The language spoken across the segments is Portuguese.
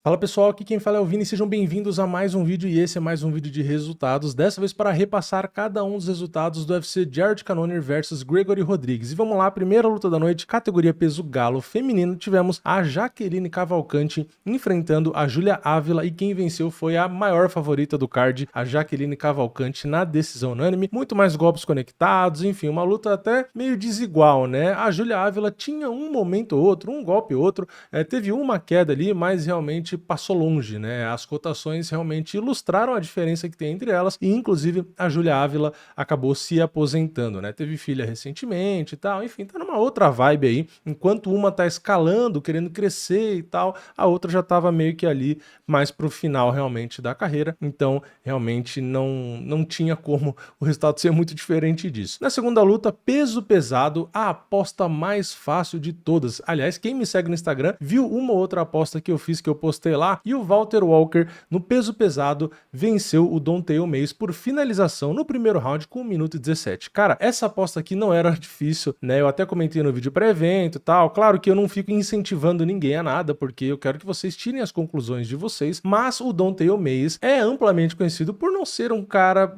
Fala pessoal, aqui quem fala é o Vini, sejam bem-vindos a mais um vídeo e esse é mais um vídeo de resultados, dessa vez para repassar cada um dos resultados do UFC Jared Cannonier versus Gregory Rodrigues. E vamos lá, primeira luta da noite, categoria peso galo feminino, tivemos a Jaqueline Cavalcante enfrentando a Júlia Ávila e quem venceu foi a maior favorita do card, a Jaqueline Cavalcante na decisão unânime, muito mais golpes conectados, enfim, uma luta até meio desigual, né? A Júlia Ávila tinha um momento ou outro, um golpe ou outro, teve uma queda ali, mas realmente passou longe, né? As cotações realmente ilustraram a diferença que tem entre elas e, inclusive, a Júlia Ávila acabou se aposentando, né? Teve filha recentemente e tal, enfim, tá numa outra vibe aí. Enquanto uma tá escalando, querendo crescer e tal, a outra já tava meio que ali mais pro final realmente da carreira, então realmente não tinha como o resultado ser muito diferente disso. Na segunda luta, peso pesado, a aposta mais fácil de todas. Aliás, quem me segue no Instagram viu uma ou outra aposta que eu fiz, que eu postei lá, e o Walter Walker, no peso pesado, venceu o Don'Tale Mayes por finalização no primeiro round com 1 minuto e 17. Cara, essa aposta aqui não era difícil, né? Eu até comentei no vídeo pré-evento e tal. Claro que eu não fico incentivando ninguém a nada, porque eu quero que vocês tirem as conclusões de vocês, mas o Don'Tale Mayes é amplamente conhecido por não ser um cara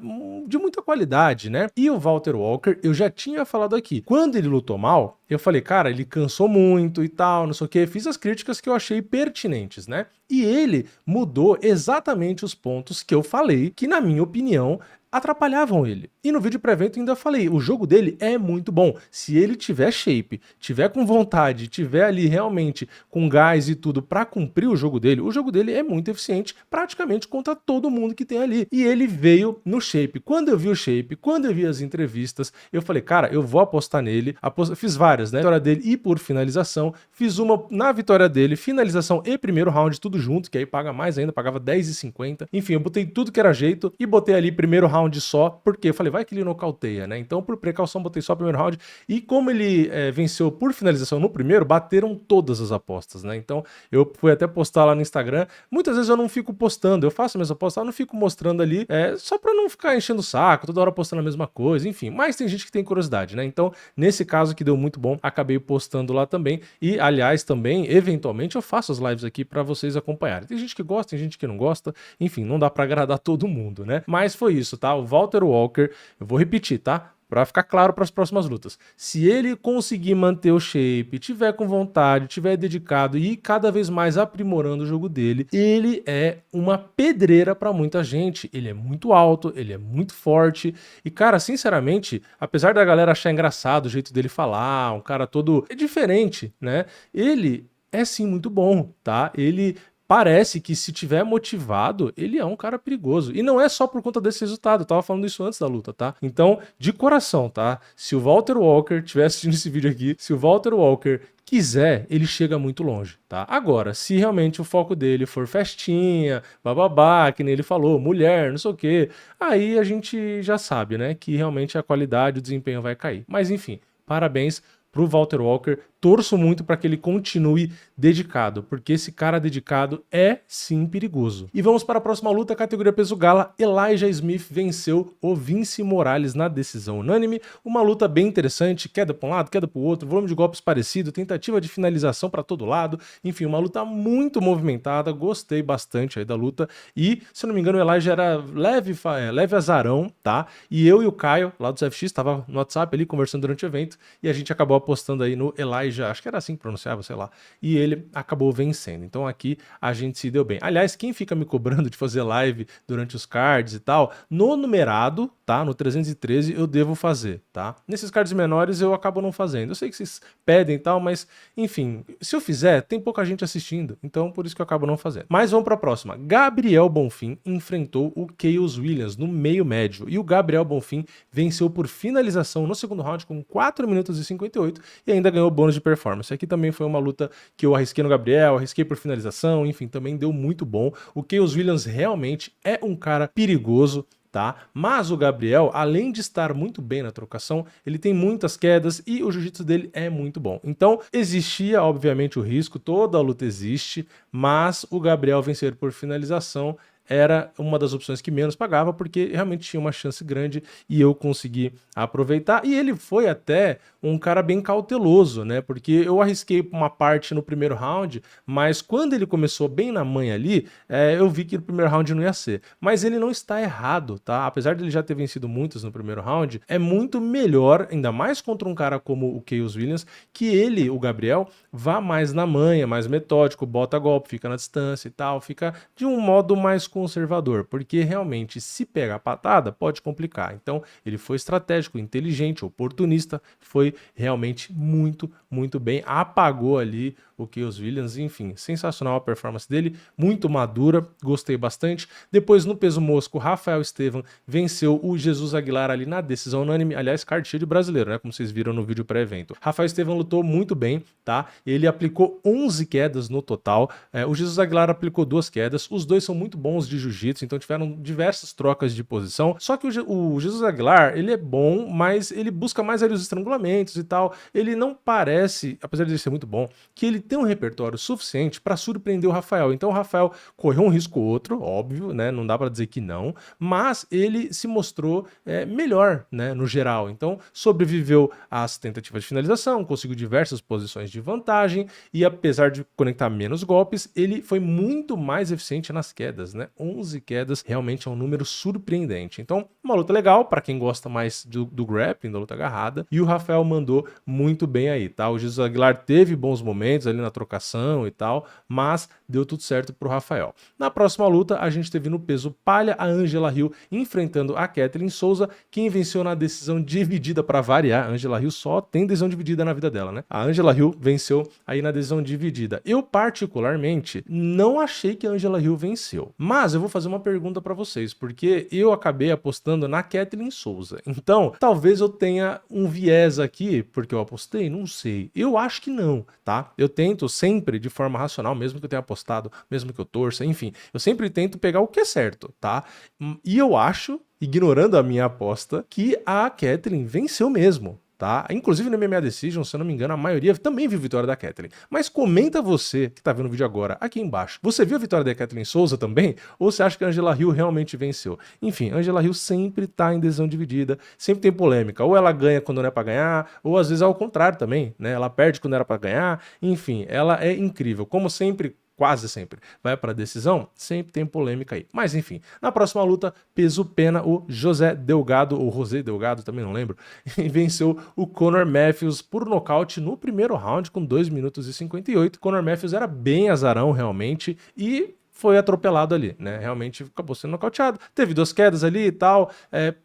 de muita qualidade, né? E o Walter Walker, eu já tinha falado aqui, quando ele lutou mal, eu falei, cara, ele cansou muito e tal, não sei o que, fiz as críticas que eu achei pertinentes, né? E ele mudou exatamente os pontos que eu falei, que na minha opinião atrapalhavam ele. E no vídeo pré-evento ainda falei, o jogo dele é muito bom. Se ele tiver shape, tiver com vontade, tiver ali realmente com gás e tudo para cumprir o jogo dele é muito eficiente praticamente contra todo mundo que tem ali. E ele veio no shape. Quando eu vi o shape, quando eu vi as entrevistas, eu falei, cara, eu vou apostar nele. Fiz várias, né? Vitória dele e por finalização. Fiz uma na vitória dele, finalização e primeiro round, tudo junto, que aí paga mais ainda, pagava 10,50. Enfim, eu botei tudo que era jeito e botei ali primeiro round só, porque eu falei, vai que ele nocauteia, né? Então, por precaução, botei só o primeiro round. E como ele venceu por finalização no primeiro, bateram todas as apostas, né? Então, eu fui até postar lá no Instagram. Muitas vezes eu não fico postando, eu faço minhas apostas, eu não fico mostrando ali, só pra não ficar enchendo o saco, toda hora postando a mesma coisa, enfim. Mas tem gente que tem curiosidade, né? Então, nesse caso que deu muito bom, acabei postando lá também. E, aliás, também, eventualmente, eu faço as lives aqui pra vocês acompanharem. Tem gente que gosta, tem gente que não gosta, enfim, não dá pra agradar todo mundo, né? Mas foi isso, tá? O Walter Walker, eu vou repetir, tá? Pra ficar claro para as próximas lutas. Se ele conseguir manter o shape, tiver com vontade, tiver dedicado e cada vez mais aprimorando o jogo dele, ele é uma pedreira para muita gente. Ele é muito alto, ele é muito forte e, cara, sinceramente, apesar da galera achar engraçado o jeito dele falar, um cara todo diferente, né? Ele é sim muito bom, tá? Ele parece que se tiver motivado, ele é um cara perigoso. E não é só por conta desse resultado, eu tava falando isso antes da luta, tá? Então, de coração, tá? Se o Walter Walker estiver assistindo esse vídeo aqui, se o Walter Walker quiser, ele chega muito longe, tá? Agora, se realmente o foco dele for festinha, bababá, que nem ele falou, mulher, não sei o quê, aí a gente já sabe, né? Que realmente a qualidade, o desempenho vai cair. Mas enfim, parabéns pro Walter Walker, torço muito para que ele continue dedicado, porque esse cara dedicado é sim perigoso. E vamos para a próxima luta, categoria peso gala, Elijah Smith venceu o Vince Morales na decisão unânime, uma luta bem interessante, queda para um lado, queda para o outro, volume de golpes parecido, tentativa de finalização para todo lado, enfim, uma luta muito movimentada, gostei bastante aí da luta, e se eu não me engano o Elijah era leve azarão, tá? E eu e o Caio, lá do CFX, estava no WhatsApp ali conversando durante o evento, e a gente acabou apostando aí no Elijah, acho que era assim que pronunciava, sei lá, e ele acabou vencendo. Então aqui a gente se deu bem. Aliás, quem fica me cobrando de fazer live durante os cards e tal, no numerado, tá? No 313 eu devo fazer, tá? Nesses cards menores eu acabo não fazendo. Eu sei que vocês pedem e tal, mas enfim, se eu fizer, tem pouca gente assistindo, então por isso que eu acabo não fazendo. Mas vamos para a próxima. Gabriel Bonfim enfrentou o Khaos Williams no meio médio e o Gabriel Bonfim venceu por finalização no segundo round com 4 minutos e 58 e ainda ganhou bônus de performance. Aqui também foi uma luta que eu arrisquei no Gabriel, arrisquei por finalização, enfim, também deu muito bom. O Khaos Williams realmente é um cara perigoso, tá? Mas o Gabriel, além de estar muito bem na trocação, ele tem muitas quedas e o jiu-jitsu dele é muito bom. Então, existia, obviamente, o risco, toda a luta existe, mas o Gabriel vencer por finalização era uma das opções que menos pagava, porque realmente tinha uma chance grande e eu consegui aproveitar. E ele foi até um cara bem cauteloso, né? Porque eu arrisquei uma parte no primeiro round, mas quando ele começou bem na manha ali, eu vi que o primeiro round não ia ser. Mas ele não está errado, tá? Apesar de ele já ter vencido muitos no primeiro round, é muito melhor, ainda mais contra um cara como o Chaos Williams, que ele, o Gabriel, vá mais na manha, mais metódico, bota golpe, fica na distância e tal, fica de um modo mais conservador, porque realmente se pegar patada pode complicar. Então ele foi estratégico, inteligente, oportunista, foi realmente muito bem, apagou ali o Chaos Williams, enfim, sensacional a performance dele, muito madura, gostei bastante. Depois no peso mosco, Rafael Estevam venceu o Jesus Aguilar ali na decisão unânime, aliás, card cheio de brasileiro, né, como vocês viram no vídeo pré-evento. Rafael Estevam lutou muito bem, tá? Ele aplicou 11 quedas no total, o Jesus Aguilar aplicou 2 quedas, os dois são muito bons de jiu-jitsu, então tiveram diversas trocas de posição, só que o Jesus Aguilar, ele é bom, mas ele busca mais ali os estrangulamentos e tal, ele não parece, apesar de ele ser muito bom, que ele tem um repertório suficiente para surpreender o Rafael. Então o Rafael correu um risco ou outro, óbvio, né? Não dá para dizer que não, mas ele se mostrou melhor, né? No geral. Então sobreviveu às tentativas de finalização, conseguiu diversas posições de vantagem e apesar de conectar menos golpes, ele foi muito mais eficiente nas quedas, né? 11 quedas realmente é um número surpreendente. Então uma luta legal para quem gosta mais do grappling, da luta agarrada, e o Rafael mandou muito bem aí, tá? O Jesus Aguilar teve bons momentos ali na trocação e tal, mas deu tudo certo pro Rafael. Na próxima luta, a gente teve no peso palha a Angela Hill enfrentando a Kathleen Souza, quem venceu na decisão dividida para variar. A Angela Hill só tem decisão dividida na vida dela, né? A Angela Hill venceu aí na decisão dividida. Eu, particularmente, não achei que a Angela Hill venceu, mas eu vou fazer uma pergunta para vocês, porque eu acabei apostando na Kathleen Souza. Então, talvez eu tenha um viés aqui, porque eu apostei, não sei. Eu acho que não, tá? Eu tento sempre de forma racional, mesmo que eu tenha apostado, mesmo que eu torça, enfim, eu sempre tento pegar o que é certo, tá? E eu acho, ignorando a minha aposta, que a Kathleen venceu mesmo. Tá? Inclusive no MMA Decision, se eu não me engano, a maioria também viu a vitória da Kathleen. Mas comenta você, que tá vendo o vídeo agora, aqui embaixo. Você viu a vitória da Kathleen Souza também? Ou você acha que a Angela Hill realmente venceu? Enfim, a Angela Hill sempre tá em decisão dividida, sempre tem polêmica. Ou ela ganha quando não é pra ganhar, ou às vezes ao contrário também, né? Ela perde quando era pra ganhar. Enfim, ela é incrível. Como sempre, quase sempre vai para decisão, sempre tem polêmica aí. Mas enfim, na próxima luta, peso pena, o José Delgado, ou José Delgado, também não lembro, e venceu o Conor Matthews por nocaute no primeiro round com 2 minutos e 58. Conor Matthews era bem azarão realmente e foi atropelado ali, né? Realmente acabou sendo nocauteado. Teve 2 quedas ali e tal.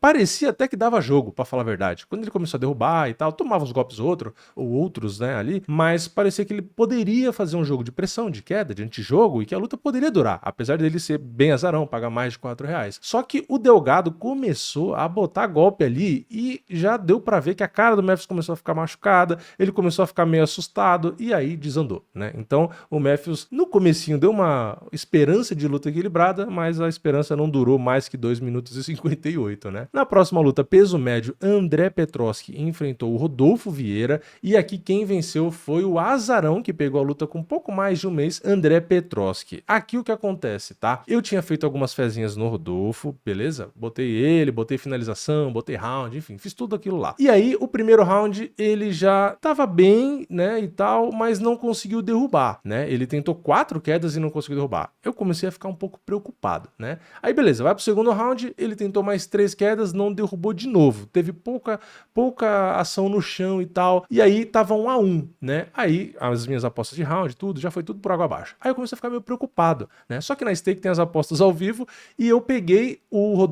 Parecia até que dava jogo, pra falar a verdade. Quando ele começou a derrubar e tal, tomava uns golpes ou outros, né, ali, mas parecia que ele poderia fazer um jogo de pressão, de queda, de antijogo, e que a luta poderia durar, apesar dele ser bem azarão, pagar mais de R$4. Só que o Delgado começou a botar golpe ali e já deu pra ver que a cara do Matthews começou a ficar machucada, ele começou a ficar meio assustado e aí desandou, né? Então o Matthews no comecinho deu uma esperança de luta equilibrada, mas a esperança não durou mais que 2 minutos e 58, né? Na próxima luta, peso médio, André Petroski enfrentou o Rodolfo Vieira e aqui quem venceu foi o azarão que pegou a luta com um pouco mais de um mês, André Petroski. Aqui o que acontece, tá? Eu tinha feito algumas fezinhas no Rodolfo, beleza? Botei finalização, botei round, enfim, fiz tudo aquilo lá. E aí, o primeiro round, ele já tava bem, né, e tal, mas não conseguiu derrubar, né? Ele tentou 4 quedas e não conseguiu derrubar. Eu comecei a ficar um pouco preocupado, né? Aí beleza, vai pro segundo round, ele tentou mais 3 quedas, não derrubou de novo, teve pouca ação no chão e tal, e aí tava 1-1, né? Aí as minhas apostas de round, tudo, já foi tudo por água abaixo. Aí eu comecei a ficar meio preocupado, né? Só que na stake tem as apostas ao vivo e eu peguei o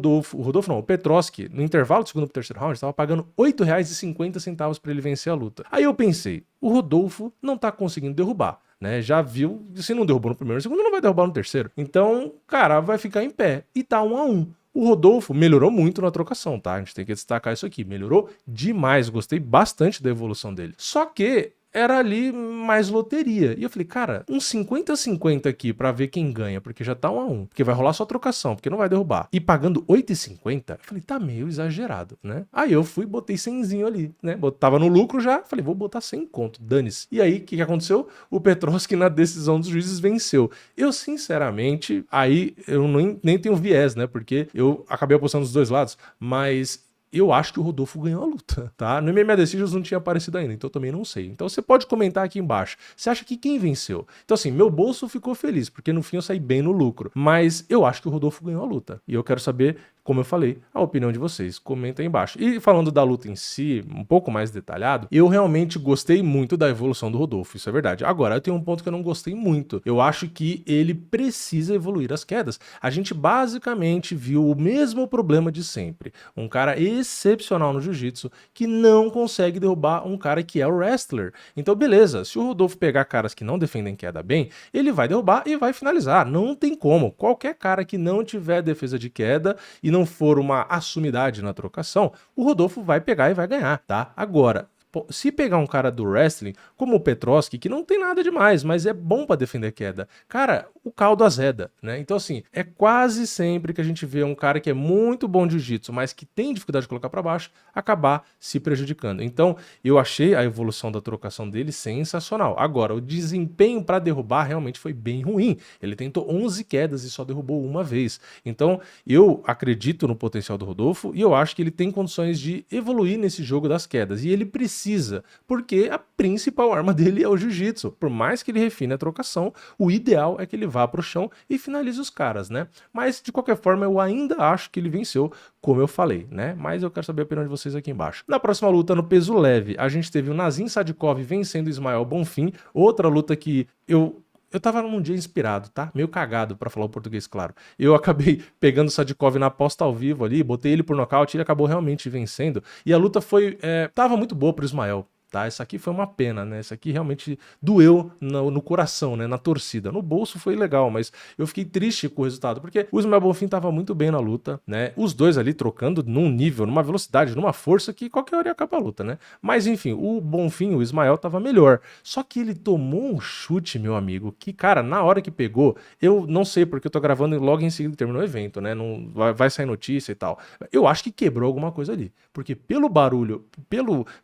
Petroski, no intervalo do segundo pro terceiro round, tava pagando R$8,50 para ele vencer a luta. Aí eu pensei, o Rodolfo não tá conseguindo derrubar, né? Já viu, se não derrubou no primeiro, no segundo não vai derrubar no terceiro. Então, cara, vai ficar em pé. E tá 1-1. O Rodolfo melhorou muito na trocação, tá? A gente tem que destacar isso aqui. Melhorou demais. Gostei bastante da evolução dele. Só que era ali mais loteria. E eu falei, cara, uns 50-50 aqui pra ver quem ganha, porque já tá 1-1, porque vai rolar só trocação, porque não vai derrubar. E pagando 8,50, eu falei, tá meio exagerado, né? Aí eu fui e botei 100zinho ali, né? Tava no lucro já, falei, vou botar 100 conto, dane-se. E aí, o que aconteceu? O Petrovski, na decisão dos juízes, venceu. Eu, sinceramente, aí eu nem tenho viés, né? Porque eu acabei apostando dos dois lados, mas eu acho que o Rodolfo ganhou a luta, tá? No MMA Decisions não tinha aparecido ainda, então eu também não sei. Então você pode comentar aqui embaixo. Você acha que quem venceu? Então assim, meu bolso ficou feliz, porque no fim eu saí bem no lucro. Mas eu acho que o Rodolfo ganhou a luta. E eu quero saber, como eu falei, a opinião de vocês. Comenta aí embaixo. E falando da luta em si, um pouco mais detalhado, eu realmente gostei muito da evolução do Rodolfo, isso é verdade. Agora, eu tenho um ponto que eu não gostei muito. Eu acho que ele precisa evoluir as quedas. A gente basicamente viu o mesmo problema de sempre. Um cara excepcional no jiu-jitsu que não consegue derrubar um cara que é o wrestler. Então, beleza, se o Rodolfo pegar caras que não defendem queda bem, ele vai derrubar e vai finalizar. Não tem como. Qualquer cara que não tiver defesa de queda e não for uma assumidade na trocação, o Rodolfo vai pegar e vai ganhar, tá? Agora, se pegar um cara do wrestling, como o Petrovski, que não tem nada demais, mas é bom pra defender queda, cara, o caldo azeda, né? Então, assim, é quase sempre que a gente vê um cara que é muito bom de jiu-jitsu, mas que tem dificuldade de colocar pra baixo, acabar se prejudicando. Então, eu achei a evolução da trocação dele sensacional. Agora, o desempenho pra derrubar realmente foi bem ruim. Ele tentou 11 quedas e só derrubou uma vez. Então, eu acredito no potencial do Rodolfo e eu acho que ele tem condições de evoluir nesse jogo das quedas. E ele precisa, porque a principal arma dele é o jiu-jitsu. Por mais que ele refine a trocação, o ideal é que ele vá pro chão e finalize os caras, né? Mas, de qualquer forma, eu ainda acho que ele venceu, como eu falei, né? Mas eu quero saber a opinião de vocês aqui embaixo. Na próxima luta, no peso leve, a gente teve o Nazim Sadikov vencendo o Ismael Bonfim. Outra luta que eu tava num dia inspirado, tá? Meio cagado, pra falar o português, claro. Eu acabei pegando o Sadikov na aposta ao vivo ali, botei ele por nocaute e ele acabou realmente vencendo. E a luta foi... tava muito boa pro Ismael. Tá, essa aqui foi uma pena, né? Essa aqui realmente doeu no coração, né? Na torcida. No bolso foi legal, mas eu fiquei triste com o resultado, porque o Ismael Bonfim tava muito bem na luta, né? Os dois ali trocando num nível, numa velocidade, numa força que qualquer hora ia acabar a luta, né? Mas enfim, o Bonfim, o Ismael, tava melhor. Só que ele tomou um chute, meu amigo, que, cara, na hora que pegou, eu não sei porque eu tô gravando e logo em seguida terminou o evento, né? Não vai sair notícia e tal. Eu acho que quebrou alguma coisa ali, porque pelo barulho,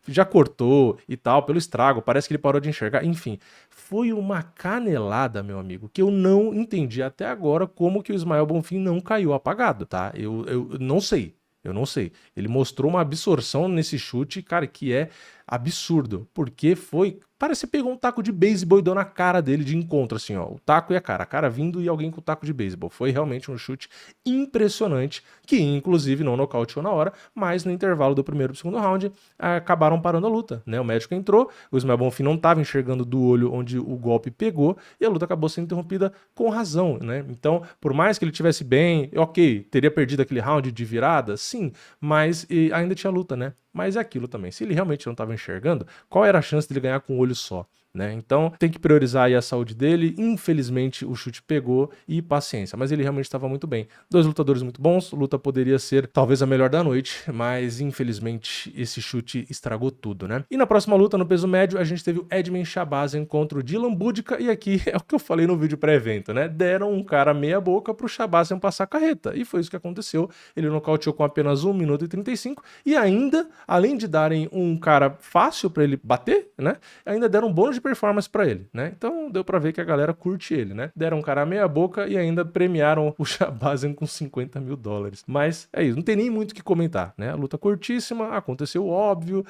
já cortou e tal, pelo estrago, parece que ele parou de enxergar, enfim, foi uma canelada, meu amigo, que eu não entendi até agora como que o Ismael Bonfim não caiu apagado, tá? Eu não sei, eu não sei. Ele mostrou uma absorção nesse chute, cara, que é absurdo, porque parece que pegou um taco de beisebol e deu na cara dele de encontro, assim, ó, o taco e a cara vindo e alguém com o taco de beisebol. Foi realmente um chute impressionante, que inclusive não nocauteou na hora, mas no intervalo do primeiro e segundo round acabaram parando a luta, né? O médico entrou, o Ismael Bonfim não estava enxergando do olho onde o golpe pegou e a luta acabou sendo interrompida com razão, né? Então, por mais que ele tivesse bem, ok, teria perdido aquele round de virada, sim, mas ainda tinha luta, né? Mas é aquilo também, se ele realmente não estava enxergando, qual era a chance dele ganhar com um olho só? Né? Então tem que priorizar aí a saúde dele. Infelizmente o chute pegou e paciência, mas ele realmente estava muito bem. Dois lutadores muito bons, a luta poderia ser talvez a melhor da noite, mas infelizmente esse chute estragou tudo, né? E na próxima luta no peso médio a gente teve o Edmen Shahbazyan contra o Dylan Budka, e aqui é o que eu falei no vídeo pré-evento, né? Deram um cara meia boca pro Shahbazyan passar a carreta, e foi isso que aconteceu. Ele nocauteou com apenas 1 minuto e 35, e ainda, além de darem um cara fácil para ele bater, né? Ainda deram um bônus de performance pra ele, né? Então deu pra ver que a galera curte ele, né? Deram um cara meia boca e ainda premiaram o Shahbazyan com $50 mil. Mas é isso, não tem nem muito o que comentar, né? A luta curtíssima, aconteceu óbvio,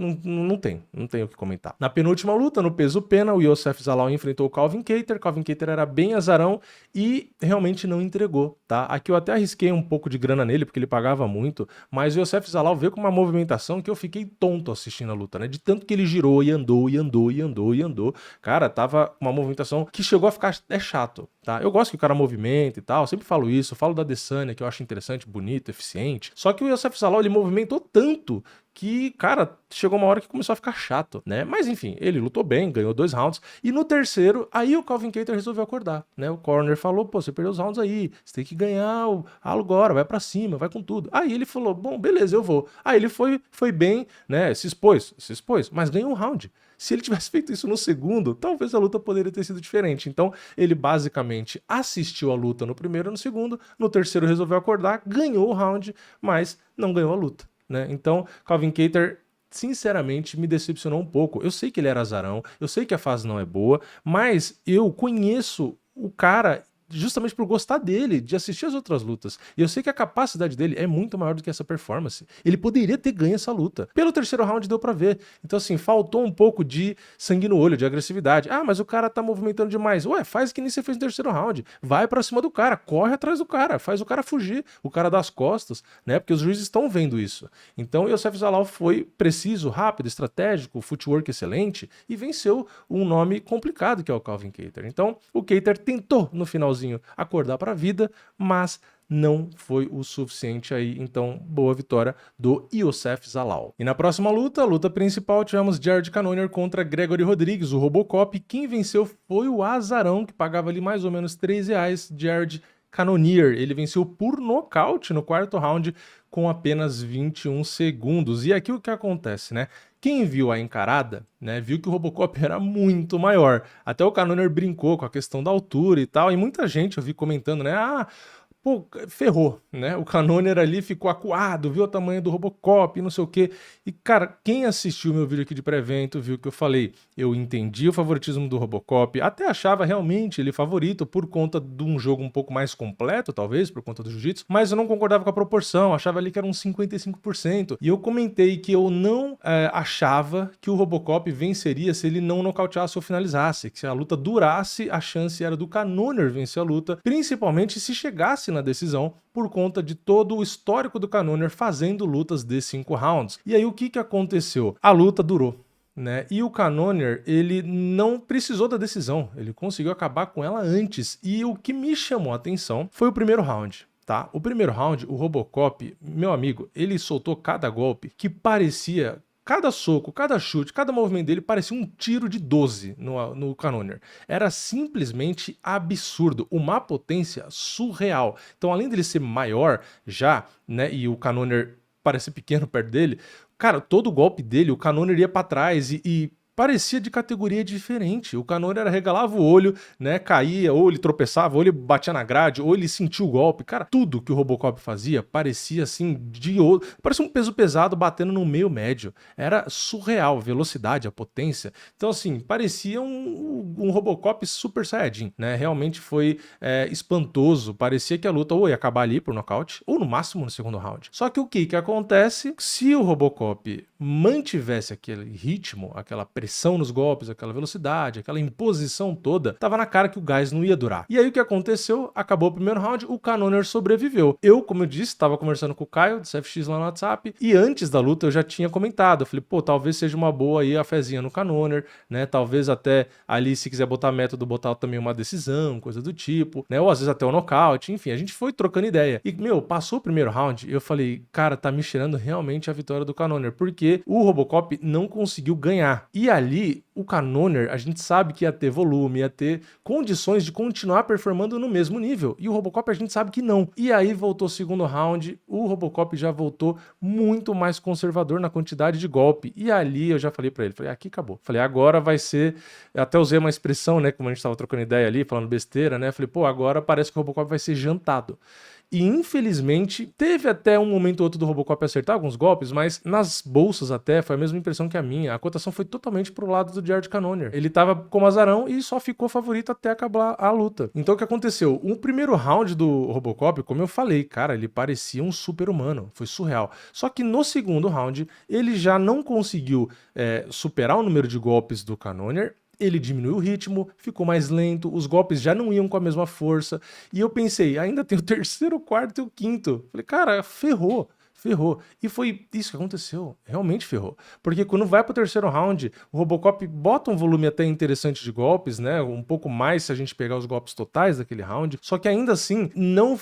não tem o que comentar. Na penúltima luta, no peso pena, o Yosef Zalal enfrentou o Calvin Kattar. Calvin Kattar era bem azarão e realmente não entregou, tá? Aqui eu até arrisquei um pouco de grana nele, porque ele pagava muito, mas o Yosef Zalal veio com uma movimentação que eu fiquei tonto assistindo a luta, né? De tanto que ele girou e andou, e andou, e andou, e andou. Cara, tava uma movimentação que chegou a ficar chato, tá? Eu gosto que o cara movimenta e tal, sempre falo isso, falo da Adesanya, que eu acho interessante, bonito, eficiente. Só que o Yosef Zalal, ele movimentou tanto que, cara, chegou uma hora que começou a ficar chato, né? Mas enfim, ele lutou bem, ganhou 2 rounds, e no terceiro, aí o Calvin Kattar resolveu acordar, né? O corner falou, pô, você perdeu os rounds aí, você tem que ganhar o agora, vai pra cima, vai com tudo. Aí ele falou, bom, beleza, eu vou. Aí ele foi bem, né? Se expôs, mas ganhou um round. Se ele tivesse feito isso no segundo, talvez a luta poderia ter sido diferente. Então, ele basicamente assistiu a luta no primeiro e no segundo, no terceiro resolveu acordar, ganhou o round, mas não ganhou a luta, né? Então, Calvin Kattar, sinceramente, me decepcionou um pouco. Eu sei que ele era azarão, eu sei que a fase não é boa, mas eu conheço o cara justamente por gostar dele, de assistir as outras lutas. E eu sei que a capacidade dele é muito maior do que essa performance. Ele poderia ter ganho essa luta. Pelo terceiro round deu pra ver. Então assim, faltou um pouco de sangue no olho, de agressividade. Ah, mas o cara tá movimentando demais. Ué, faz que nem você fez no terceiro round. Vai pra cima do cara, corre atrás do cara, faz o cara fugir, o cara das costas, né? Porque os juízes estão vendo isso. Então o Youssef Zalal foi preciso, rápido, estratégico, footwork excelente e venceu um nome complicado que é o Calvin Kattar. Então o Kattar tentou no finalzinho acordar para a vida, mas não foi o suficiente aí, então boa vitória do Youssef Zalal. E na próxima luta, a luta principal, tivemos Jared Cannonier contra Gregory Rodrigues, o Robocop. Quem venceu foi o azarão, que pagava ali mais ou menos R$3, Jared Cannonier. Ele venceu por nocaute no quarto round com apenas 21 segundos. E aqui o que acontece, né? Quem viu a encarada, né, viu que o Robocop era muito maior. Até o Cannonier brincou com a questão da altura e tal, e muita gente eu vi comentando, né, pô, ferrou, né? O Cannonier ali ficou acuado, viu o tamanho do Robocop, não sei o quê. E, cara, quem assistiu meu vídeo aqui de pré-evento viu que eu falei. Eu entendi o favoritismo do Robocop, até achava realmente ele favorito por conta de um jogo um pouco mais completo, talvez, por conta do jiu-jitsu, mas eu não concordava com a proporção, achava ali que era uns 55%. E eu comentei que eu não achava que o Robocop venceria se ele não nocauteasse ou finalizasse, que se a luta durasse, a chance era do Cannonier vencer a luta, principalmente se chegasse na decisão, por conta de todo o histórico do Cannonier fazendo lutas de 5 rounds. E aí o que aconteceu? A luta durou, né? E o Cannonier, ele não precisou da decisão, ele conseguiu acabar com ela antes. E o que me chamou a atenção foi o primeiro round. Tá? O primeiro round, o Robocop, meu amigo, ele soltou cada golpe que parecia... Cada soco, cada chute, cada movimento dele parecia um tiro de 12 no Cannonier. Era simplesmente absurdo, uma potência surreal. Então, além dele ser maior já, né, e o Cannonier parecer pequeno perto dele, cara, todo golpe dele, o Cannonier ia pra trás e parecia de categoria diferente. O Cannonier regalava o olho, né, caía, ou ele tropeçava, ou ele batia na grade, ou ele sentiu o golpe. Cara, tudo que o Robocop fazia parecia assim, parecia um peso pesado batendo no meio médio. Era surreal, a velocidade, a potência. Então assim, parecia um Robocop Super Saiyajin, né? Realmente foi espantoso. Parecia que a luta ou ia acabar ali por nocaute, ou no máximo no segundo round. Só que o que acontece? Se o Robocop mantivesse aquele ritmo, aquela pressão nos golpes, aquela velocidade, aquela imposição toda, tava na cara que o gás não ia durar. E aí o que aconteceu? Acabou o primeiro round, o Cannonier sobreviveu. Eu, como eu disse, estava conversando com o Caio, do CFX lá no WhatsApp, e antes da luta eu já tinha comentado, eu falei, pô, talvez seja uma boa aí a fezinha no Cannonier, né, talvez até ali, se quiser botar método, botar também uma decisão, coisa do tipo, né, ou às vezes até o nocaute, enfim, a gente foi trocando ideia. E, meu, passou o primeiro round, eu falei, cara, tá me cheirando realmente a vitória do Cannonier, porque o Robocop não conseguiu ganhar. E ali, o Cannonier, a gente sabe que ia ter volume, ia ter condições de continuar performando no mesmo nível. E o Robocop a gente sabe que não. E aí voltou o segundo round, o Robocop já voltou muito mais conservador na quantidade de golpe. E ali eu já falei pra ele, falei, aqui acabou. Falei, agora vai ser... Eu até usei uma expressão, né, como a gente tava trocando ideia ali, falando besteira, né? Falei, pô, agora parece que o Robocop vai ser jantado. E infelizmente, teve até um momento ou outro do Robocop acertar alguns golpes, mas nas bolsas até foi a mesma impressão que a minha. A cotação foi totalmente pro lado do Jared Cannonier. Ele tava como azarão e só ficou favorito até acabar a luta. Então o que aconteceu? O primeiro round do Robocop, como eu falei, cara, ele parecia um super-humano. Foi surreal. Só que no segundo round, ele já não conseguiu superar o número de golpes do Cannonier. Ele diminuiu o ritmo, ficou mais lento, os golpes já não iam com a mesma força. E eu pensei, ainda tem o terceiro, o quarto e o quinto. Falei, cara, ferrou. E foi isso que aconteceu, realmente ferrou. Porque quando vai pro terceiro round, o Robocop bota um volume até interessante de golpes, né? Um pouco mais se a gente pegar os golpes totais daquele round. Só que ainda assim, não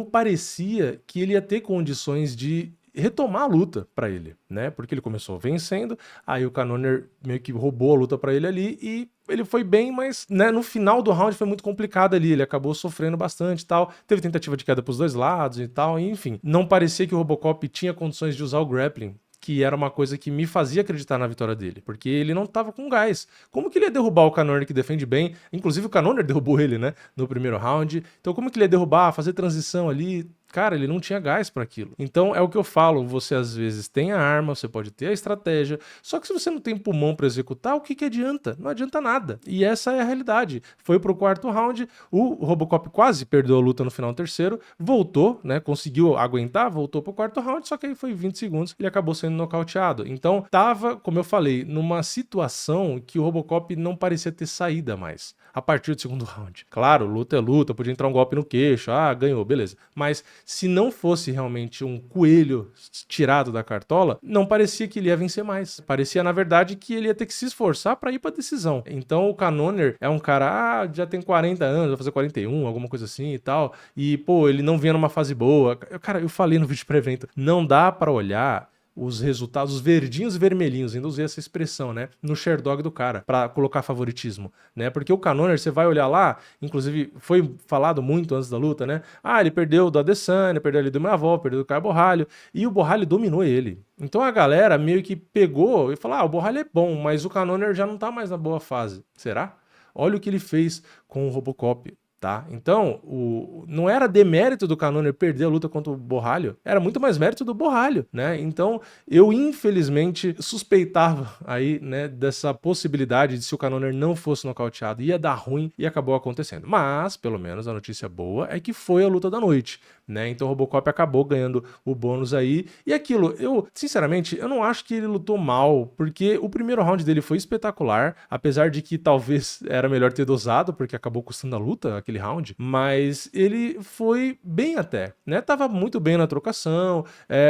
parecia que ele ia ter condições de retomar a luta pra ele, né? Porque ele começou vencendo, aí o Cannonier meio que roubou a luta pra ele ali e ele foi bem, mas né, no final do round foi muito complicado ali, ele acabou sofrendo bastante e tal, teve tentativa de queda pros dois lados e tal, enfim. Não parecia que o Robocop tinha condições de usar o grappling, que era uma coisa que me fazia acreditar na vitória dele, porque ele não tava com gás. Como que ele ia derrubar o Cannonier que defende bem? Inclusive o Cannonier derrubou ele, né, no primeiro round. Então como que ele ia derrubar, fazer transição ali? Cara, ele não tinha gás para aquilo. Então é o que eu falo, você às vezes tem a arma, você pode ter a estratégia, só que se você não tem pulmão para executar, o que que adianta? Não adianta nada. E essa é a realidade. Foi pro quarto round, o Robocop quase perdeu a luta no final do terceiro, voltou, né, conseguiu aguentar, voltou pro quarto round, só que aí foi 20 segundos, ele acabou sendo nocauteado. Então tava, como eu falei, numa situação que o Robocop não parecia ter saída mais, a partir do segundo round. Claro, luta é luta, podia entrar um golpe no queixo, ganhou, beleza. Mas se não fosse realmente um coelho tirado da cartola, não parecia que ele ia vencer mais. Parecia, na verdade, que ele ia ter que se esforçar para ir para decisão. Então o Cannonier é um cara, já tem 40 anos, vai fazer 41, alguma coisa assim e tal. E, pô, ele não vinha numa fase boa. Cara, eu falei no vídeo pré-evento, não dá para olhar os resultados, os verdinhos e vermelhinhos, ainda usei essa expressão, né, no Sherdog do cara, pra colocar favoritismo, né, porque o Cannonier, você vai olhar lá, inclusive foi falado muito antes da luta, né, ele perdeu do Adesanya, perdeu ali do minha avó, perdeu do Caio Borralho, e o Borralho dominou ele. Então a galera meio que pegou e falou, o Borralho é bom, mas o Cannonier já não tá mais na boa fase. Será? Olha o que ele fez com o Robocop. Tá? Então, não era demérito do Cannonier perder a luta contra o Borralho, era muito mais mérito do Borralho, né? Então, eu infelizmente suspeitava aí, né, dessa possibilidade de se o Cannonier não fosse nocauteado, ia dar ruim e acabou acontecendo. Mas, pelo menos, a notícia boa é que foi a luta da noite, né? Então, o Robocop acabou ganhando o bônus aí. E aquilo, sinceramente, eu não acho que ele lutou mal, porque o primeiro round dele foi espetacular, apesar de que talvez era melhor ter dosado, porque acabou custando a luta, aquele round, mas ele foi bem até, né? Tava muito bem na trocação,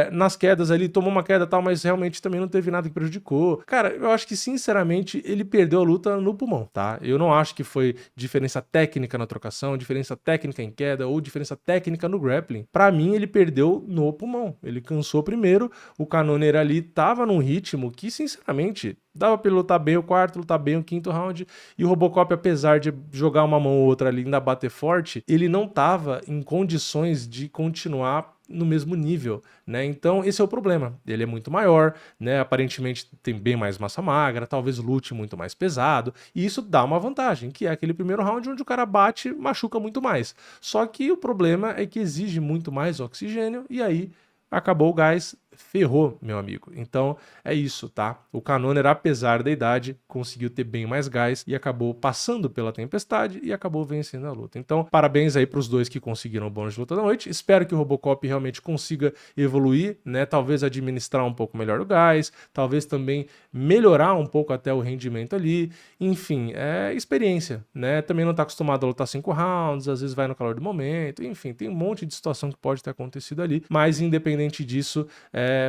nas quedas ali, tomou uma queda e tal, mas realmente também não teve nada que prejudicou. Cara, eu acho que sinceramente ele perdeu a luta no pulmão, tá? Eu não acho que foi diferença técnica na trocação, diferença técnica em queda ou diferença técnica no grappling. Pra mim ele perdeu no pulmão, ele cansou primeiro, o Cannonier ali tava num ritmo que sinceramente dava pra ele lutar bem o quarto, lutar bem o quinto round, e o Robocop, apesar de jogar uma mão ou outra ali e ainda bater forte, ele não tava em condições de continuar no mesmo nível, né? Então esse é o problema. Ele é muito maior, né? Aparentemente tem bem mais massa magra, talvez lute muito mais pesado, e isso dá uma vantagem, que é aquele primeiro round onde o cara bate, machuca muito mais. Só que o problema é que exige muito mais oxigênio, e aí acabou o gás, ferrou, meu amigo. Então é isso, tá? O Cannonier, apesar da idade, conseguiu ter bem mais gás e acabou passando pela tempestade e acabou vencendo a luta. Então, parabéns aí pros dois que conseguiram o bônus de luta da noite. Espero que o Robocop realmente consiga evoluir, né? Talvez administrar um pouco melhor o gás, talvez também melhorar um pouco até o rendimento ali. Enfim, é experiência, né? Também não tá acostumado a lutar 5 rounds, às vezes vai no calor do momento. Enfim, tem um monte de situação que pode ter acontecido ali, mas independente disso,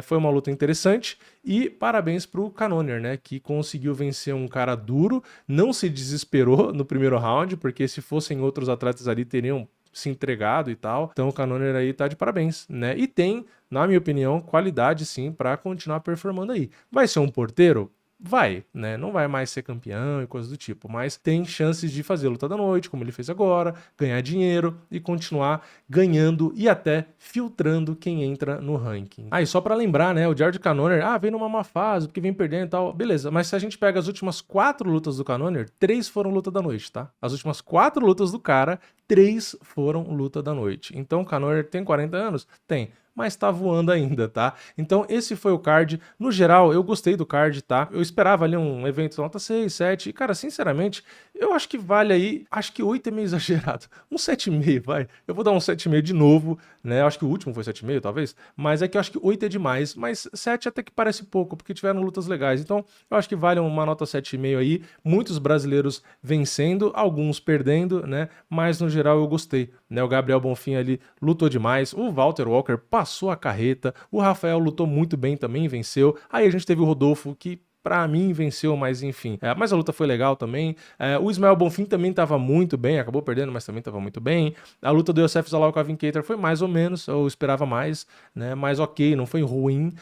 foi uma luta interessante e parabéns pro Cannonier, né, que conseguiu vencer um cara duro, não se desesperou no primeiro round, porque se fossem outros atletas ali teriam se entregado e tal. Então o Cannonier aí tá de parabéns, né? E tem, na minha opinião, qualidade sim para continuar performando aí. Vai ser um porteiro? Vai, né? Não vai mais ser campeão e coisas do tipo, mas tem chances de fazer luta da noite, como ele fez agora, ganhar dinheiro e continuar ganhando e até filtrando quem entra no ranking. E só pra lembrar, né? O Jared Cannonier, vem numa má fase, porque vem perdendo e tal, beleza, mas se a gente pega as últimas 4 lutas do Cannonier, 3 foram luta da noite, tá? As últimas 4 lutas do cara, 3 foram luta da noite. Então o Cannonier tem 40 anos? Tem. Mas tá voando ainda, tá? Então esse foi o card. No geral, eu gostei do card, tá? Eu esperava ali um evento nota 6, 7, e cara, sinceramente, eu acho que vale aí, acho que 8 é meio exagerado. Um 7,5, vai. Eu vou dar um 7,5 de novo, né? Eu acho que o último foi 7,5, talvez, mas é que eu acho que 8 é demais, mas 7 até que parece pouco, porque tiveram lutas legais. Então, eu acho que vale uma nota 7,5 aí, muitos brasileiros vencendo, alguns perdendo, né? Mas no geral eu gostei, né? O Gabriel Bonfim ali lutou demais, o Walter Walker passou a carreta, o Rafael lutou muito bem também, venceu. Aí a gente teve o Rodolfo que pra mim venceu, mas enfim. Mas a luta foi legal também. O Ismael Bonfim também tava muito bem, acabou perdendo, mas também tava muito bem. A luta do Yosef Zalal com a Kevin Kattar foi mais ou menos, eu esperava mais, né? Mas ok, não foi ruim.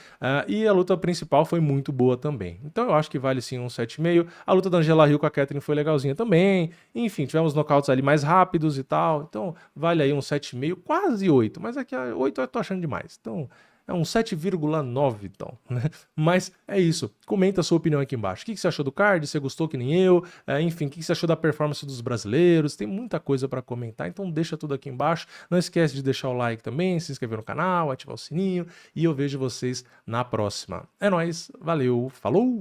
E a luta principal foi muito boa também. Então eu acho que vale sim um 7,5. A luta da Angela Hill com a Catherine foi legalzinha também. Enfim, tivemos knockouts ali mais rápidos e tal. Então vale aí um 7,5, quase 8. Mas aqui 8 eu tô achando demais. Então é um 7,9 então, né? Mas é isso. Comenta a sua opinião aqui embaixo. O que você achou do card? Você gostou que nem eu? Enfim, o que você achou da performance dos brasileiros? Tem muita coisa para comentar, então deixa tudo aqui embaixo. Não esquece de deixar o like também, se inscrever no canal, ativar o sininho e eu vejo vocês na próxima. É nóis, valeu, falou!